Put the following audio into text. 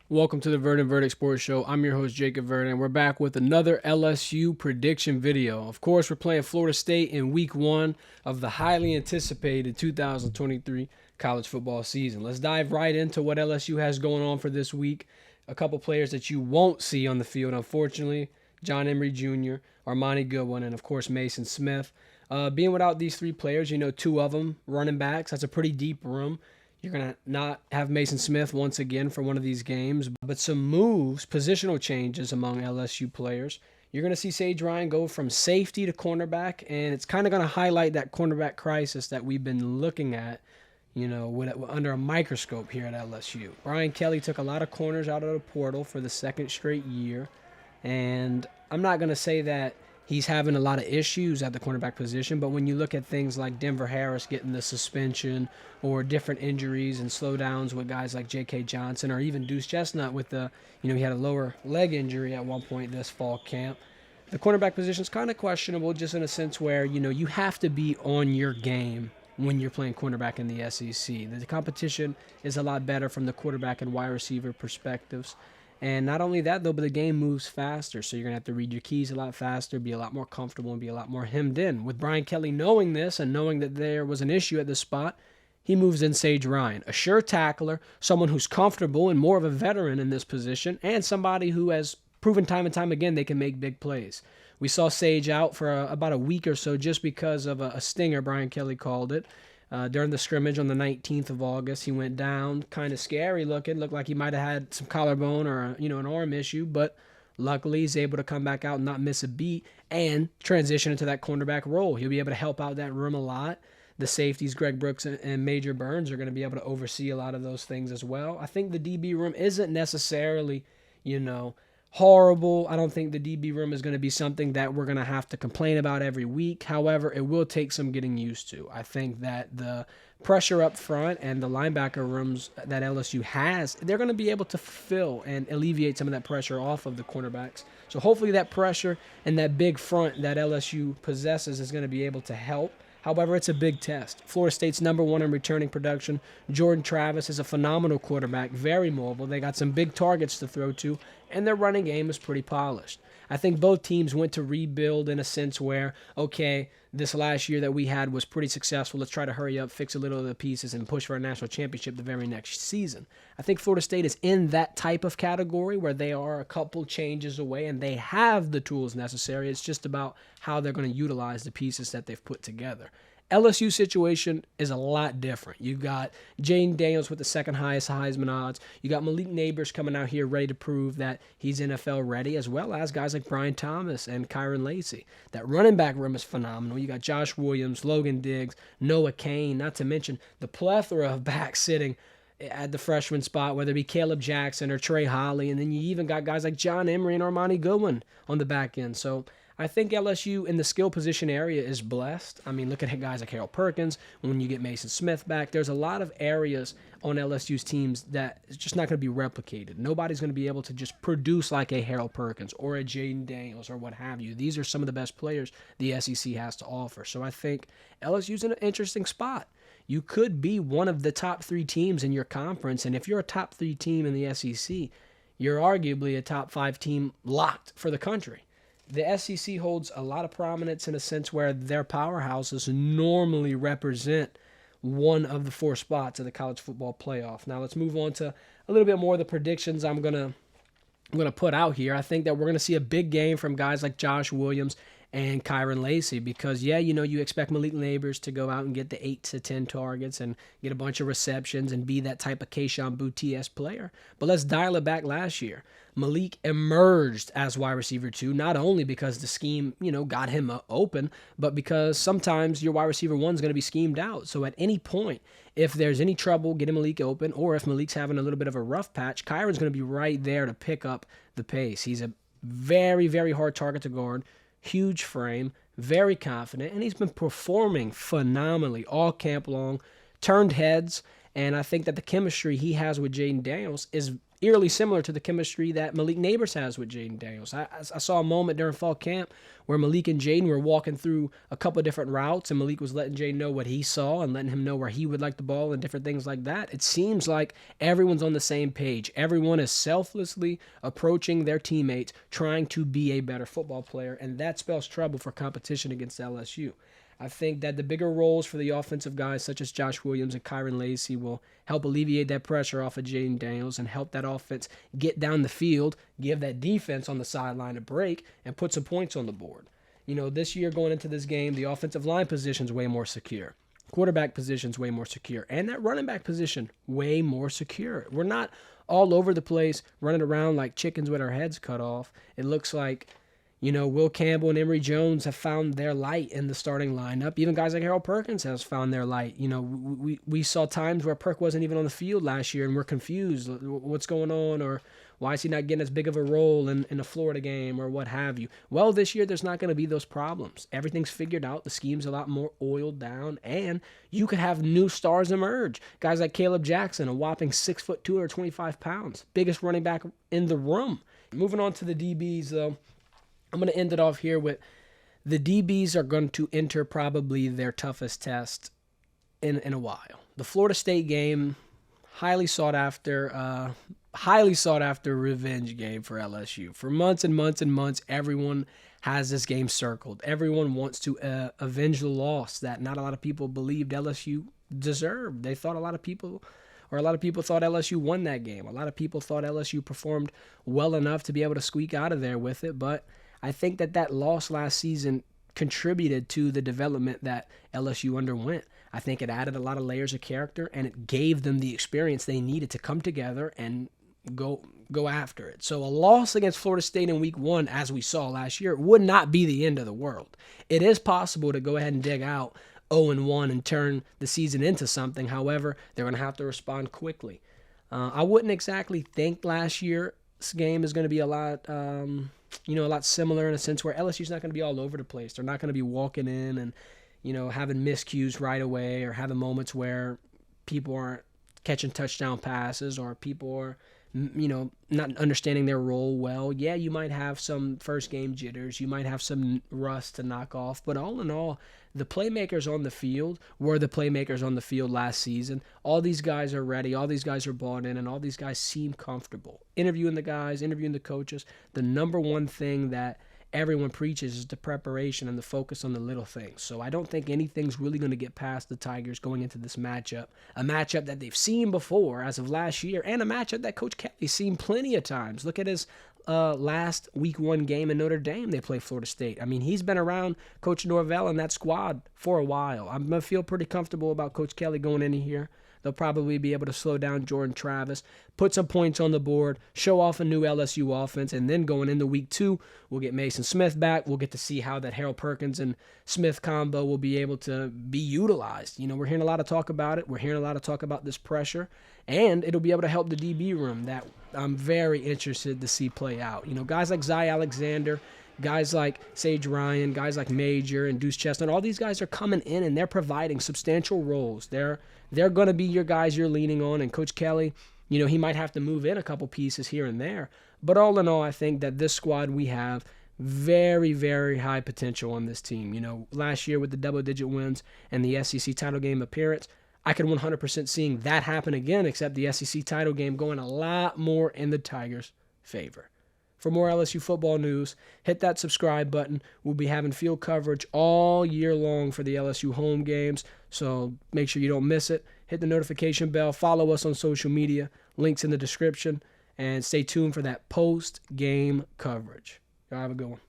Welcome to the Verdant Verdict Sports Show. I'm your host, Jacob Verdant. We're back with another LSU prediction video. Of course, we're playing Florida State in week one of the highly anticipated 2023 college football season. Let's dive right into what LSU has going on for this week. A couple players that you won't see on the field, unfortunately. John Emery Jr., Armani Goodwin, and of course Mason Smith. Being without these three players, two of them running backs. That's a pretty deep room. You're going to not have Mason Smith once again for one of these games, but some moves, positional changes among LSU players. You're going to see Sage Ryan go from safety to cornerback, and it's kind of going to highlight that cornerback crisis that we've been looking at, under a microscope here at LSU. Brian Kelly took a lot of corners out of the portal for the second straight year, and I'm not going to say that he's having a lot of issues at the cornerback position, but when you look at things like Denver Harris getting the suspension or different injuries and slowdowns with guys like J.K. Johnson or even Deuce Chestnut with he had a lower leg injury at one point this fall camp. The cornerback position is kind of questionable just in a sense where, you have to be on your game when you're playing cornerback in the SEC. The competition is a lot better from the quarterback and wide receiver perspectives. And not only that, though, but the game moves faster, so you're going to have to read your keys a lot faster, be a lot more comfortable, and be a lot more hemmed in. With Brian Kelly knowing this and knowing that there was an issue at this spot, he moves in Sage Ryan, a sure tackler, someone who's comfortable and more of a veteran in this position, and somebody who has proven time and time again they can make big plays. We saw Sage out for about a week or so just because of a stinger, Brian Kelly called it. During the scrimmage on the 19th of August, he went down, kind of scary looking. Looked like he might have had some collarbone or an arm issue, but luckily he's able to come back out and not miss a beat and transition into that cornerback role. He'll be able to help out that room a lot. The safeties, Greg Brooks and Major Burns, are going to be able to oversee a lot of those things as well. I think the DB room isn't necessarily, horrible. I don't think the DB room is going to be something that we're going to have to complain about every week. However, it will take some getting used to. I think that the pressure up front and the linebacker rooms that LSU has, they're going to be able to fulfill and alleviate some of that pressure off of the cornerbacks. So hopefully that pressure and that big front that LSU possesses is going to be able to help. However, it's a big test. Florida State's number one in returning production. Jordan Travis is a phenomenal quarterback, very mobile. They got some big targets to throw to, and their running game is pretty polished. I think both teams went to rebuild in a sense where, okay, this last year that we had was pretty successful. Let's try to hurry up, fix a little of the pieces, and push for a national championship the very next season. I think Florida State is in that type of category where they are a couple changes away and they have the tools necessary. It's just about how they're going to utilize the pieces that they've put together. LSU situation is a lot different. You've got Jayden Daniels with the second highest Heisman odds. You got Malik Neighbors coming out here ready to prove that he's NFL ready, as well as guys like Brian Thomas and Kyron Lacy. That running back room is phenomenal. You got Josh Williams, Logan Diggs, Noah Kane, not to mention the plethora of backs sitting at the freshman spot, whether it be Caleb Jackson or Trey Holly, and then you even got guys like John Emery and Armani Goodwin on the back end. So I think LSU in the skill position area is blessed. I mean, look at guys like Harold Perkins. When you get Mason Smith back, there's a lot of areas on LSU's teams that is just not going to be replicated. Nobody's going to be able to just produce like a Harold Perkins or a Jayden Daniels or what have you. These are some of the best players the SEC has to offer. So I think LSU's in an interesting spot. You could be one of the top three teams in your conference, and if you're a top three team in the SEC, you're arguably a top five team locked for the country. The SEC holds a lot of prominence in a sense where their powerhouses normally represent one of the four spots of the college football playoff. Now let's move on to a little bit more of the predictions I'm gonna put out here. I think that we're gonna see a big game from guys like Josh Williams and Kyron Lacy because, you expect Malik Neighbors to go out and get the 8 to 10 targets and get a bunch of receptions and be that type of Kayshon Boutte player. But let's dial it back last year. Malik emerged as wide receiver 2, not only because the scheme, got him open, but because sometimes your wide receiver 1 is going to be schemed out. So at any point, if there's any trouble getting Malik open or if Malik's having a little bit of a rough patch, Kyron's going to be right there to pick up the pace. He's a very, very hard target to guard. Huge frame, very confident, and he's been performing phenomenally all camp long, turned heads, and I think that the chemistry he has with Jayden Daniels is eerily similar to the chemistry that Malik Neighbors has with Jaden Daniels. I saw a moment during fall camp where Malik and Jaden were walking through a couple of different routes, and Malik was letting Jaden know what he saw and letting him know where he would like the ball and different things like that. It seems like everyone's on the same page. Everyone is selflessly approaching their teammates, trying to be a better football player, and that spells trouble for competition against LSU. I think that the bigger roles for the offensive guys such as Josh Williams and Kyron Lacey will help alleviate that pressure off of Jaden Daniels and help that offense get down the field, give that defense on the sideline a break, and put some points on the board. This year going into this game, the offensive line position's way more secure. Quarterback position's way more secure. And that running back position, way more secure. We're not all over the place running around like chickens with our heads cut off. It looks like Will Campbell and Emory Jones have found their light in the starting lineup. Even guys like Harold Perkins has found their light. We saw times where Perk wasn't even on the field last year, and we're confused. What's going on? Or why is he not getting as big of a role in a Florida game or what have you? Well, this year there's not going to be those problems. Everything's figured out. The scheme's a lot more oiled down, and you could have new stars emerge. Guys like Caleb Jackson, a whopping 6'2", 225 pounds, biggest running back in the room. Moving on to the DBs, though. I'm going to end it off here with the DBs are going to enter probably their toughest test in a while. The Florida State game, highly sought after revenge game for LSU. For months and months and months, everyone has this game circled. Everyone wants to avenge the loss that not a lot of people believed LSU deserved. They thought a lot of people thought LSU won that game. A lot of people thought LSU performed well enough to be able to squeak out of there with it, but I think that loss last season contributed to the development that LSU underwent. I think it added a lot of layers of character, and it gave them the experience they needed to come together and go after it. So a loss against Florida State in week 1, as we saw last year, would not be the end of the world. It is possible to go ahead and dig out 0-1 and turn the season into something. However, they're going to have to respond quickly. I wouldn't exactly think last year's game is going to be a lot similar in a sense where LSU's not going to be all over the place. They're not going to be walking in and, having miscues right away or having moments where people aren't catching touchdown passes or people are, not understanding their role well. Yeah, you might have some first game jitters. You might have some rust to knock off. But all in all, the playmakers on the field were the playmakers on the field last season. All these guys are ready. All these guys are bought in, and all these guys seem comfortable. Interviewing the guys, interviewing the coaches, the number one thing that everyone preaches is the preparation and the focus on the little things. So I don't think anything's really going to get past the Tigers going into this matchup, a matchup that they've seen before as of last year, and a matchup that Coach Kelly's seen plenty of times. Look at his last week 1 game in Notre Dame. They play Florida State. I mean, he's been around Coach Norvell and that squad for a while. I'm going to feel pretty comfortable about Coach Kelly going into here. They'll probably be able to slow down Jordan Travis, put some points on the board, show off a new LSU offense, and then going into week 2, we'll get Mason Smith back. We'll get to see how that Harold Perkins and Smith combo will be able to be utilized. We're hearing a lot of talk about it. We're hearing a lot of talk about this pressure, and it'll be able to help the DB room that I'm very interested to see play out. Guys like Zy Alexander, guys like Sage Ryan, guys like Major and Deuce Chestnut, all these guys are coming in and they're providing substantial roles. They're going to be your guys you're leaning on, and Coach Kelly, he might have to move in a couple pieces here and there. But all in all, I think that this squad we have very, very high potential on this team. Last year with the double-digit wins and the SEC title game appearance, I could 100% seeing that happen again, except the SEC title game going a lot more in the Tigers' favor. For more LSU football news, hit that subscribe button. We'll be having field coverage all year long for the LSU home games, so make sure you don't miss it. Hit the notification bell. Follow us on social media. Links in the description. And stay tuned for that post-game coverage. Y'all have a good one.